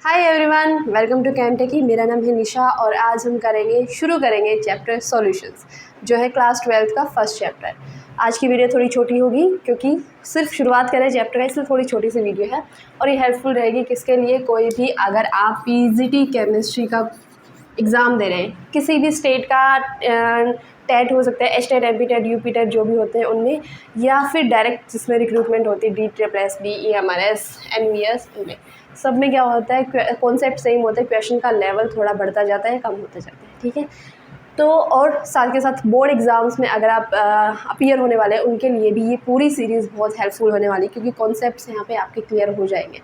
Hi everyone, welcome to कैमटेकी। मेरा नाम है निशा और आज हम शुरू करेंगे चैप्टर सॉल्यूशंस, जो है क्लास 12th का फर्स्ट चैप्टर। आज की वीडियो थोड़ी छोटी होगी क्योंकि सिर्फ शुरुआत करें चैप्टर का, इसलिए थोड़ी छोटी सी वीडियो है और ये हेल्पफुल रहेगी किसके लिए, कोई भी अगर आप पीजीटी केमिस्ट्री का एग्ज़ाम दे रहे हैं, किसी भी स्टेट का टेट हो सकता है, H TET, M P TET, U P TET जो भी होते हैं उनमें, या फिर डायरेक्ट जिसमें रिक्रूटमेंट होती है DSSB, EMRS, NVS, उनमें सब में क्या होता है, कॉन्सेप्ट सेम होता है, क्वेश्चन का लेवल थोड़ा बढ़ता जाता है, कम होता जाता है, ठीक है। तो और साथ के साथ बोर्ड एग्ज़ाम्स में अगर आप अपीयर होने वाले हैं उनके लिए भी ये पूरी सीरीज़ बहुत हेल्पफुल होने वाली है क्योंकि कॉन्सेप्ट्स यहाँ पे आपके क्लियर हो जाएंगे।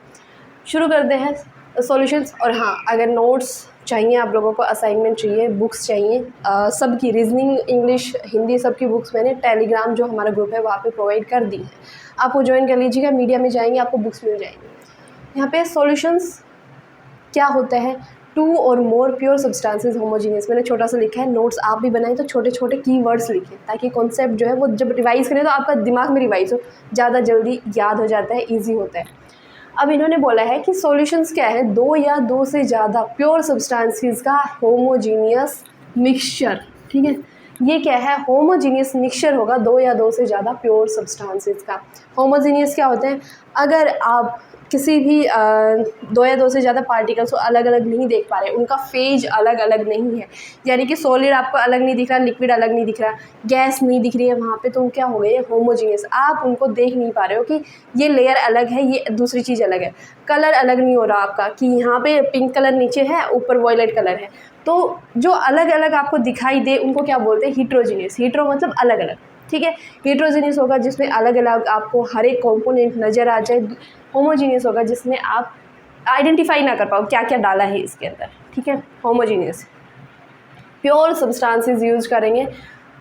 शुरू करते हैं सॉल्यूशंस। और हाँ, अगर नोट्स चाहिए आप लोगों को, असाइनमेंट चाहिए, बुक्स चाहिए, सबकी रीजनिंग, इंग्लिश, हिंदी सबकी बुक्स मैंने टेलीग्राम जो हमारा ग्रुप है वहाँ पे प्रोवाइड कर दी है, आपको ज्वाइन कर लीजिएगा। मीडिया में जाएंगे आपको बुक्स मिल जाएंगी। यहाँ पे सॉल्यूशंस क्या होता है, 2 और मोर प्योर सब्सटेंसेस होमोजीनियस, मैंने छोटा सा लिखा है। नोट्स आप भी बनाएं तो छोटे छोटे कीवर्ड्स लिखें ताकि कॉन्सेप्ट जो है वो जब रिवाइज़ करें तो आपका दिमाग में रिवाइज़ हो, ज़्यादा जल्दी याद हो जाता है, ईजी होता है। अब इन्होंने बोला है कि सॉल्यूशंस क्या है, 2 या 2 से ज़्यादा प्योर सब्सटेंसेस का होमोजीनियस मिक्सचर, ठीक है। ये क्या है, होमोजीनियस मिक्सचर होगा 2 या 2 से ज़्यादा प्योर सब्सटेंसेस का। होमोजीनियस क्या होते हैं, अगर आप किसी भी 2 या 2 से ज़्यादा पार्टिकल्स को अलग अलग नहीं देख पा रहे, उनका फेज अलग अलग नहीं है, यानी कि सॉलिड आपको अलग नहीं दिख रहा, लिक्विड अलग नहीं दिख रहा, गैस नहीं दिख रही है वहाँ पे, तो क्या हो गए होमोजीनियस। आप उनको देख नहीं पा रहे हो कि ये लेयर अलग है, ये दूसरी चीज़ अलग है। कलर अलग नहीं हो रहा आपका कि यहाँ पे पिंक कलर नीचे है, ऊपर वॉयलेट कलर है, तो जो अलग अलग आपको दिखाई दे उनको क्या बोलते हैं, हीट्रोजीनियस। हीट्रो मतलब अलग अलग, ठीक है। हीट्रोजीनियस होगा जिसमें अलग अलग आपको हर एक कंपोनेंट नज़र आ जाए। होमोजीनियस होगा जिसमें आप आइडेंटिफाई ना कर पाओ क्या क्या डाला है इसके अंदर, ठीक है। होमोजीनियस। प्योर सब्सटेंसेस यूज करेंगे,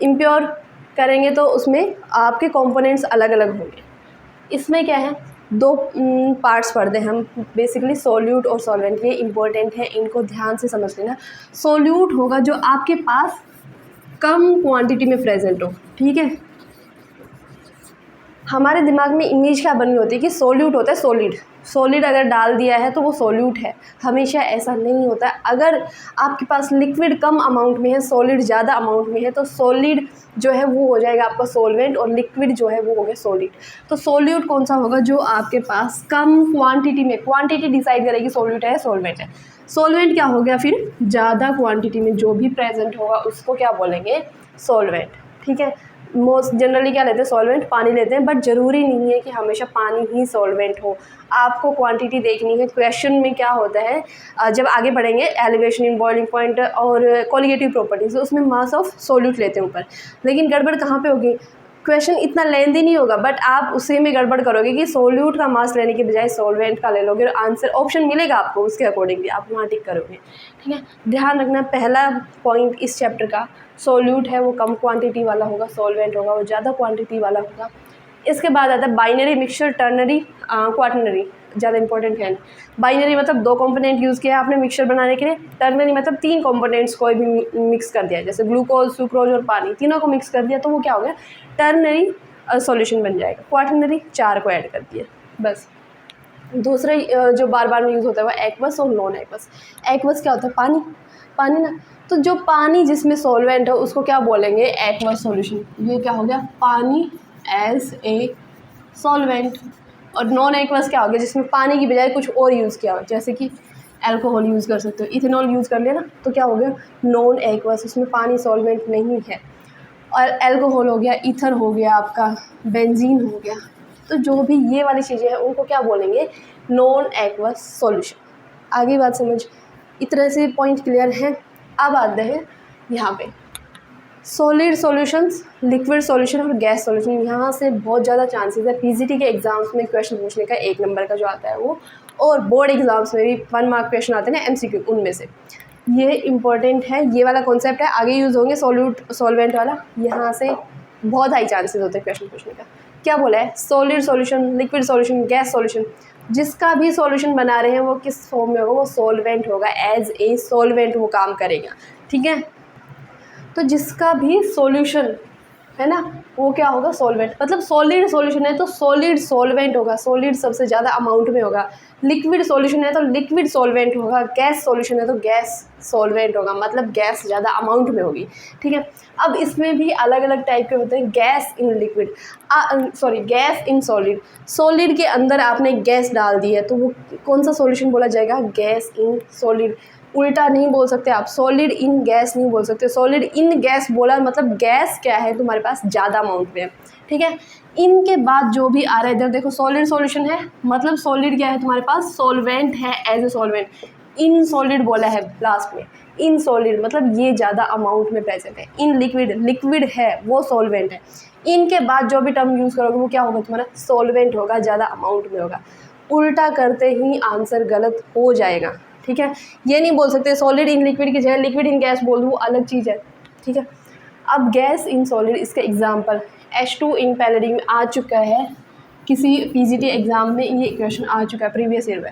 इम्प्योर करेंगे तो उसमें आपके कंपोनेंट्स अलग अलग होंगे। इसमें क्या है, 2 पार्ट्स पढ़ते हैं हम बेसिकली, सोल्यूट और सॉल्वेंट। ये इंपॉर्टेंट है, इनको ध्यान से समझ लेना। सोल्यूट होगा जो आपके पास कम क्वांटिटी में प्रेजेंट हो, ठीक है। हमारे दिमाग में इमेज क्या बनी होती है कि सोल्यूट होता है सॉलिड, सॉलिड अगर डाल दिया है तो वो सोल्यूट है। हमेशा ऐसा नहीं होता है। अगर आपके पास लिक्विड कम अमाउंट में है, सॉलिड ज़्यादा अमाउंट में है, तो सॉलिड जो है वो हो जाएगा आपका सॉल्वेंट और लिक्विड जो है वो हो गया सॉलिड। तो सोल्यूट कौन सा होगा, जो आपके पास कम क्वांटिटी में, क्वांटिटी डिसाइड करेगी सोल्यूट है सॉल्वेंट है। सॉल्वेंट क्या हो गया फिर, ज़्यादा क्वांटिटी में जो भी प्रेजेंट होगा उसको क्या बोलेंगे, सॉल्वेंट, ठीक है। मोस्ट जनरली क्या लेते हैं, सॉल्वेंट पानी लेते हैं, बट ज़रूरी नहीं है कि हमेशा पानी ही सॉल्वेंट हो। आपको क्वांटिटी देखनी है। क्वेश्चन में क्या होता है, जब आगे बढ़ेंगे, एलिवेशन इन बॉइलिंग पॉइंट और क्वालिटेटिव प्रॉपर्टीज, उसमें मास ऑफ सोल्यूट लेते हैं ऊपर। लेकिन गड़बड़ कहाँ पे होगी, क्वेश्चन इतना लेंदी नहीं होगा बट आप उसी में गड़बड़ करोगे कि सोल्यूट का मास लेने के बजाय सॉल्वेंट का ले लोगे और आंसर ऑप्शन मिलेगा आपको, उसके अकॉर्डिंगली आप वहाँ टिक करोगे, ठीक है। ध्यान रखना, पहला पॉइंट इस चैप्टर का, सोल्यूट है वो कम क्वांटिटी वाला होगा, सॉल्वेंट होगा वो ज़्यादा क्वांटिटी वाला होगा। इसके बाद आता है बाइनरी मिक्सचर, टर्नरी, क्वाटर्नरी, ज़्यादा इंपॉर्टेंट है। बाइनरी मतलब 2 कंपोनेंट यूज़ किया आपने मिक्सचर बनाने के लिए। टर्नरी मतलब 3 कंपोनेंट्स कोई भी मिक्स कर दिया, जैसे ग्लूकोज, सुक्रोज और पानी, तीनों को मिक्स कर दिया तो वो क्या हो गया, टर्नरी सॉल्यूशन बन जाएगा। क्वाटर्नरी 4 को ऐड कर दिया, बस। दूसरा जो बार बार में यूज़ होता है वो एक्वस और नॉन एक्वस। एक्वस क्या होता है, पानी, पानी ना, तो जो पानी जिसमें सॉल्वेंट है उसको क्या बोलेंगे, एक्वस सॉल्यूशन। ये क्या हो गया, पानी एज ए सॉल्वेंट। और नॉन एक्वस क्या हो गया, जिसमें पानी की बजाय कुछ और यूज़ किया हो, जैसे कि अल्कोहल यूज़ कर सकते हो, इथेनॉल यूज़ कर लिया ना, तो क्या हो गया नॉन एक्वस, उसमें पानी सॉल्वेंट नहीं है। और अल्कोहल हो गया, ईथर हो गया, आपका बेंजीन हो गया, तो जो भी ये वाली चीज़ें हैं उनको क्या बोलेंगे, नॉन एक्वस सॉल्यूशन। आगे बात समझ, इतने से पॉइंट क्लियर हैं। अब आते हैं यहाँ पे सॉलिड सॉल्यूशंस, लिक्विड सॉल्यूशन और गैस सॉल्यूशन। यहाँ से बहुत ज़्यादा चांसेस है पीजीटी के एग्जाम्स में क्वेश्चन पूछने का, 1 नंबर का जो आता है वो, और बोर्ड एग्जाम्स में भी 1 मार्क क्वेश्चन आते हैं ना, MCQ, उनमें से ये इंपॉर्टेंट है। ये वाला कॉन्सेप्ट है, आगे यूज़ होंगे सॉल्यूट सॉल्वेंट वाला, यहाँ से बहुत हाई चांसेस होते हैं क्वेश्चन पूछने का। क्या बोला है, solid solution, liquid solution, gas solution, जिसका भी सॉल्यूशन बना रहे हैं वो किस फॉर्म में होगा, वो सॉल्वेंट होगा, एज ए सॉल्वेंट वो काम करेगा, ठीक है। तो जिसका भी सॉल्यूशन है ना वो क्या होगा, सॉल्वेंट। मतलब सॉलिड सॉल्यूशन है तो सॉलिड सॉल्वेंट होगा, सॉलिड सबसे ज़्यादा अमाउंट में होगा, लिक्विड सॉल्यूशन है तो लिक्विड सॉल्वेंट होगा, गैस सॉल्यूशन है तो गैस सॉल्वेंट होगा, मतलब गैस ज़्यादा अमाउंट में होगी। ठीक है, अब इसमें भी अलग अलग टाइप के होते हैं, gas in liquid, gas in solid. Solid के अंदर आपने गैस डाल दी है तो वो कौन सा सॉल्यूशन बोला जाएगा, गैस इन सॉलिड। उल्टा नहीं बोल सकते आप, सॉलिड इन गैस नहीं बोल सकते, सॉलिड इन गैस बोला मतलब गैस क्या है तुम्हारे पास ज़्यादा अमाउंट में है। ठीक है, इनके बाद जो भी आ रहा है इधर देखो, सॉलिड सॉल्यूशन है मतलब सॉलिड क्या है तुम्हारे पास, सॉल्वेंट है एज ए सॉल्वेंट। इन सॉलिड बोला है लास्ट में, इन सॉलिड मतलब ये ज़्यादा अमाउंट में प्रेजेंट है। इन लिक्विड, लिक्विड है वो सॉल्वेंट है। इनके बाद जो भी टर्म यूज़ करोगे वो क्या होगा तुम्हारा, सॉल्वेंट होगा, ज़्यादा अमाउंट में होगा। उल्टा करते ही आंसर गलत हो जाएगा। ठीक है, ये नहीं बोल सकते सॉलिड इन लिक्विड की जगह लिक्विड इन गैस बोल दूँ, वो अलग चीज़ है। ठीक है, अब गैस इन सॉलिड, इसका एग्जांपल H2 इन पैलेडियम आ चुका है, किसी पीजीटी एग्ज़ाम में ये क्वेश्चन आ चुका है प्रीवियस ईयर में।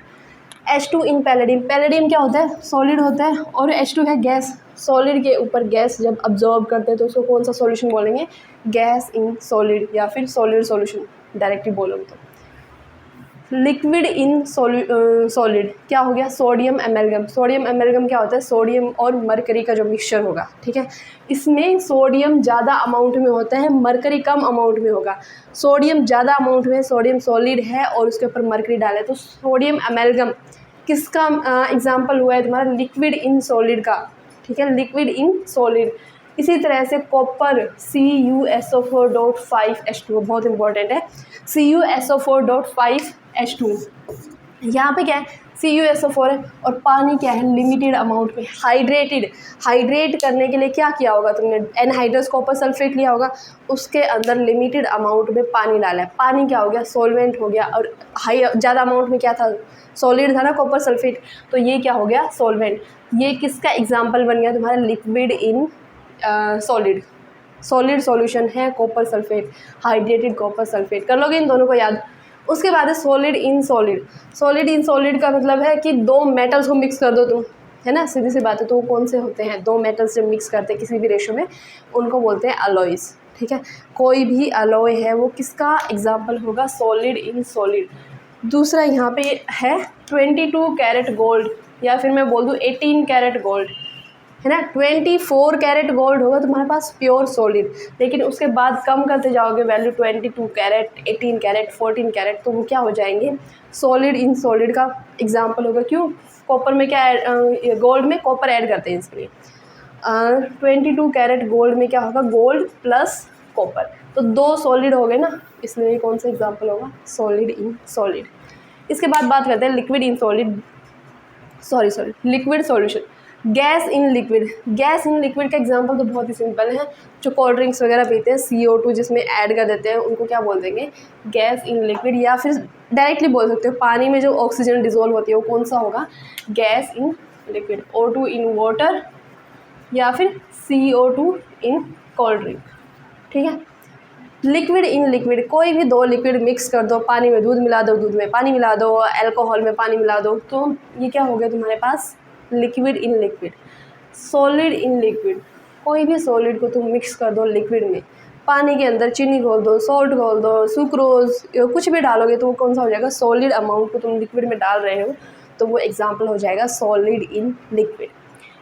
H2 इन पैलेडियम, पैलेडियम क्या होता है, सॉलिड होता है, और H2 है गैस। सॉलिड के ऊपर गैस जब अब्जॉर्ब करते हैं तो उसको कौन सा सॉल्यूशन बोलेंगे, गैस इन सॉलिड या फिर सॉलिड सॉल्यूशन डायरेक्टली बोलोगे तो। लिक्विड इन सॉलिड क्या हो गया, सोडियम एमेल्गम। सोडियम एमेल्गम क्या होता है, सोडियम और मरकरी का जो मिक्सचर होगा। ठीक है, इसमें सोडियम ज़्यादा अमाउंट में होता है, मरकरी कम अमाउंट में होगा। सोडियम ज़्यादा अमाउंट में, सोडियम सॉलिड है और उसके ऊपर मरकरी डाले तो सोडियम एमेल्गम किसका एग्जाम्पल हुआ है तुम्हारा, लिक्विड इन सॉलिड का। ठीक है, लिक्विड इन सॉलिड। इसी तरह से कॉपर CuSO4.5H2 बहुत इंपॉर्टेंट है, CuSO4.5H2 यहाँ पे क्या है, CuSO4 है और पानी क्या है, लिमिटेड अमाउंट में, हाइड्रेटेड। हाइड्रेट करने के लिए क्या किया होगा तुमने, एनहाइड्रस कॉपर सल्फेट लिया होगा, उसके अंदर लिमिटेड अमाउंट में पानी डाला है, पानी क्या हो गया, सॉल्वेंट हो गया, और हाई ज़्यादा अमाउंट में क्या था, सॉलिड था ना कॉपर सल्फेट, तो ये क्या हो गया, सॉल्वेंट। ये किसका एग्जाम्पल बन गया तुम्हारा, liquid in solid. Solid solution है copper sulphate, hydrated copper sulphate, कर लोगे इन दोनों को याद। उसके बाद है solid in solid. Solid in solid का मतलब है कि दो मेटल्स को मिक्स कर दो तुम, है ना, सीधी सी बात है। तो वो कौन से होते हैं, दो मेटल्स जब मिक्स करते हैं किसी भी रेशो में उनको बोलते हैं अलॉयज़। ठीक है, कोई भी अलॉय है वो किसका एग्जाम्पल होगा, सॉलिड इन सॉलिड। दूसरा यहाँ पे है 22 कैरेट गोल्ड, या फिर मैं बोल दूँ 18 कैरेट गोल्ड, है ना। 24 कैरेट गोल्ड होगा तुम्हारे पास प्योर सॉलिड, लेकिन उसके बाद कम करते जाओगे वैल्यू 22 कैरेट, 18 कैरेट, 14 कैरेट, तो वो क्या हो जाएंगे, सॉलिड इन सॉलिड का एग्जाम्पल होगा। क्यों, कॉपर में क्या गोल्ड में कॉपर ऐड करते हैं इसलिए। 22 कैरेट गोल्ड में क्या होगा, गोल्ड प्लस कॉपर, तो दो सॉलिड हो गए ना, इसलिए कौन सा एग्जाम्पल होगा, सॉलिड इन सॉलिड। इसके बाद बात करते हैं liquid in solid, sorry liquid solution, gas in liquid. Gas in liquid का एग्जांपल तो बहुत ही सिंपल है, जो कोल्ड ड्रिंक्स वगैरह पीते हैं CO2 जिसमें ऐड कर देते हैं उनको क्या बोल देंगे, गैस इन लिक्विड, या फिर डायरेक्टली बोल सकते हो पानी में जो ऑक्सीजन डिजोल्व होती है वो कौन सा होगा, gas in liquid. O2 in water या फिर CO2 इन कोल्ड ड्रिंक। ठीक है, लिक्विड इन लिक्विड, कोई भी दो लिक्विड मिक्स कर दो, पानी में दूध मिला दो, दूध में पानी मिला दो, अल्कोहल में पानी मिला दो, तो ये क्या हो गया तुम्हारे पास, liquid in liquid. Solid in liquid, कोई भी सॉलिड को तुम मिक्स कर दो लिक्विड में, पानी के अंदर चीनी घोल दो, सॉल्ट घोल दो, सुक्रोज, कुछ भी डालोगे तो वो कौन सा हो जाएगा, सॉलिड अमाउंट को तुम लिक्विड में डाल रहे हो तो वो एग्जाम्पल हो जाएगा सॉलिड इन लिक्विड।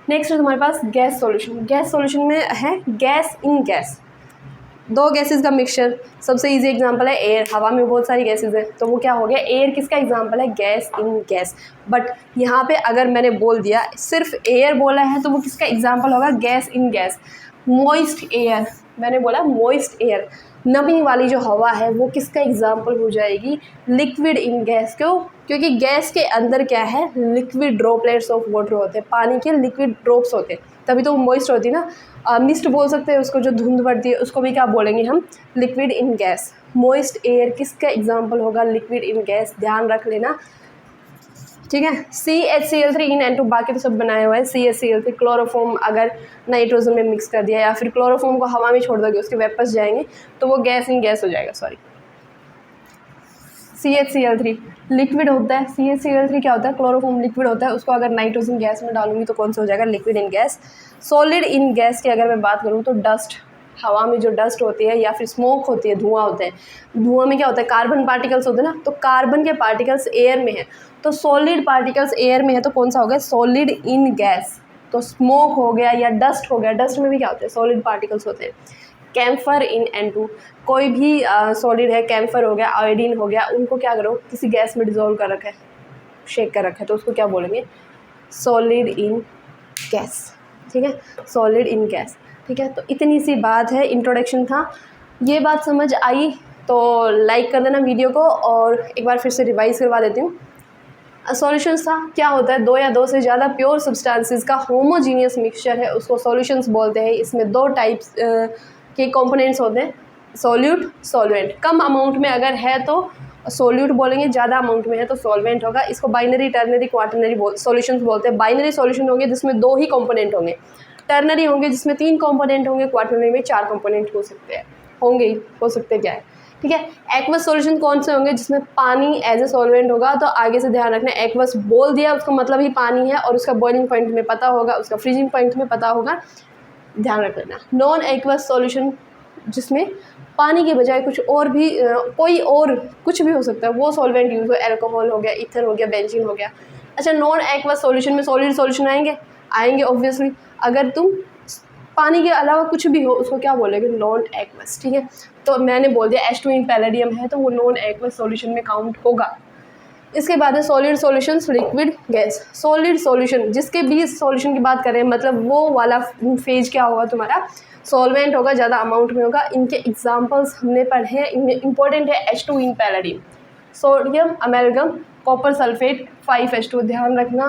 नेक्स्ट है तुम्हारे पास गैस सॉल्यूशन। गैस सॉल्यूशन में है गैस इन गैस, दो गैसेस का मिक्सचर। सबसे इजी एग्जांपल है एयर, हवा में बहुत सारी गैसेस हैं तो वो क्या हो गया, एयर किसका एग्जांपल है, गैस इन गैस। बट यहाँ पे अगर मैंने बोल दिया सिर्फ एयर बोला है तो वो किसका एग्जांपल होगा, gas in gas. Moist air, मैंने बोला मॉइस्ट एयर, नमी वाली जो हवा है वो किसका एग्जाम्पल हो जाएगी, लिक्विड इन गैस। क्यों, क्योंकि गैस के अंदर क्या है, लिक्विड ड्रॉपलेट्स ऑफ वाटर होते हैं, पानी के लिक्विड ड्रॉप्स होते हैं, तभी तो वो मॉइस्ट होती है ना। मिस्ट बोल सकते हैं उसको, जो धुंध पड़ती है उसको भी क्या बोलेंगे हम, liquid in gas. Moist air किसका एग्जाम्पल होगा, लिक्विड इन गैस, ध्यान रख लेना। ठीक है, CHCl3 इन N2, बाकी तो सब बनाया हुआ है। CHCl3 क्लोरोफॉर्म अगर नाइट्रोजन में मिक्स कर दिया या फिर क्लोरोफॉर्म को हवा में छोड़ दोगे उसके वेपर्स जाएंगे तो वो गैस इन गैस हो जाएगा। सॉरी, CHCl3 लिक्विड होता है, CHCl3 क्या होता है, क्लोरोफॉर्म लिक्विड होता है, उसको अगर नाइट्रोजन गैस में डालूंगी तो कौन सा हो जाएगा, liquid in gas. Solid in gas की अगर मैं बात करूँ तो डस्ट, हवा में जो डस्ट होती है या फिर स्मोक होती है, धुआं होता है, धुआं में क्या होता है, कार्बन पार्टिकल्स होते हैं ना, तो कार्बन के पार्टिकल्स एयर में है तो सॉलिड पार्टिकल्स एयर में है तो कौन सा हो गया, सॉलिड इन गैस। तो स्मोक हो गया या डस्ट हो गया, डस्ट में भी क्या होते हैं, सॉलिड पार्टिकल्स होते हैं। कैम्फर इन N2, कोई भी सॉलिड है, कैम्फर हो गया, आयोडीन हो गया, उनको क्या करो, किसी गैस में डिजोल्व कर रखा है, शेक कर रखा है, तो उसको क्या बोलेंगे, सॉलिड इन गैस। ठीक है, सॉलिड इन गैस। ठीक है, तो इतनी सी बात है, इंट्रोडक्शन था। ये बात समझ आई तो लाइक कर देना वीडियो को, और एक बार फिर से रिवाइज करवा देती हूँ। सॉल्यूशंस था, क्या होता है, दो या दो से ज़्यादा प्योर सब्सटेंसेस का होमोजीनियस मिक्सचर है, उसको सॉल्यूशंस बोलते हैं। इसमें दो टाइप्स के कंपोनेंट्स होते हैं, सॉल्यूट, सॉल्वेंट। कम अमाउंट में अगर है तो सॉल्यूट बोलेंगे, ज़्यादा अमाउंट में है तो सॉल्वेंट होगा। इसको बाइनरी, टर्नरी, क्वाटरनरी सॉल्यूशंस बोलते हैं। बाइनरी सॉल्यूशन होंगे जिसमें दो ही कंपोनेंट होंगे, टर्नरी होंगे जिसमें 3 कंपोनेंट होंगे, क्वाटरनरी में 4 कंपोनेंट हो सकते हैं, होंगे ही, हो सकते क्या है। ठीक है, एक्वस सॉल्यूशन कौन से होंगे, जिसमें पानी एज ए सॉल्वेंट होगा। तो आगे से ध्यान रखना, एक्वस बोल दिया उसका मतलब ही पानी है, और उसका बॉइलिंग पॉइंट में पता होगा, उसका फ्रीजिंग पॉइंट में पता होगा, ध्यान रख लेना। नॉन एक्वस सॉल्यूशन जिसमें पानी के बजाय कुछ और भी कोई और कुछ भी हो सकता है, वो सॉल्वेंट यूज़ हो, एल्कोहल हो गया, ईथर हो गया, बेंजीन हो गया। अच्छा, नॉन एक्वस सॉल्यूशन में सॉलिड सॉल्यूशन आएंगे ऑब्वियसली। अगर तुम पानी के अलावा कुछ भी हो उसको क्या बोलेंगे, नॉन एक्वस। ठीक है, तो मैंने बोल दिया H2 इन पैलेडियम है तो वो नॉन एक्वस सॉल्यूशन में काउंट होगा। इसके बाद है solid solutions, liquid, gas. Solid solution, जिसके भी सॉल्यूशन की बात करें, मतलब वो वाला फेज क्या होगा तुम्हारा, सॉल्वेंट होगा, ज़्यादा अमाउंट में होगा। इनके एग्जांपल्स हमने पढ़े हैं, इनमें इंपॉर्टेंट है H2 in palladium, sodium amalgam, copper sulphate 5H2। ध्यान रखना,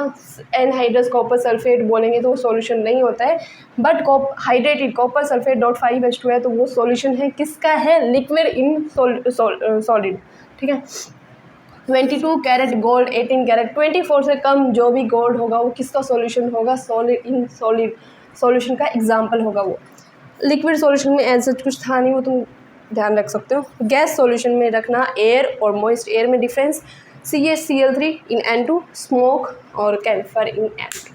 एनहाइड्रस कॉपर सल्फेट बोलेंगे तो वो सॉल्यूशन नहीं होता है, but hydrated copper sulphate .5H2 है तो वो सॉल्यूशन है। किसका है, लिक्विड इन सॉलिड। ठीक है, 22 कैरेट गोल्ड, 18 कैरेट, 24 से कम जो भी गोल्ड होगा वो किसका सॉल्यूशन होगा, सॉलिड इन सॉलिड सॉल्यूशन का एग्जाम्पल होगा वो। लिक्विड सॉल्यूशन में ऐसा कुछ था नहीं, वो तुम ध्यान रख सकते हो। गैस सॉल्यूशन में रखना एयर और मॉइस्ट एयर में डिफरेंस, CaCl3 इन N2, स्मोक और कैम्फर इन N2।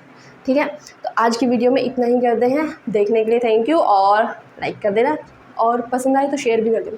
ठीक है, तो आज की वीडियो में इतना ही करते हैं। देखने के लिए थैंक यू, और लाइक कर देना, और पसंद आए तो शेयर भी कर देना।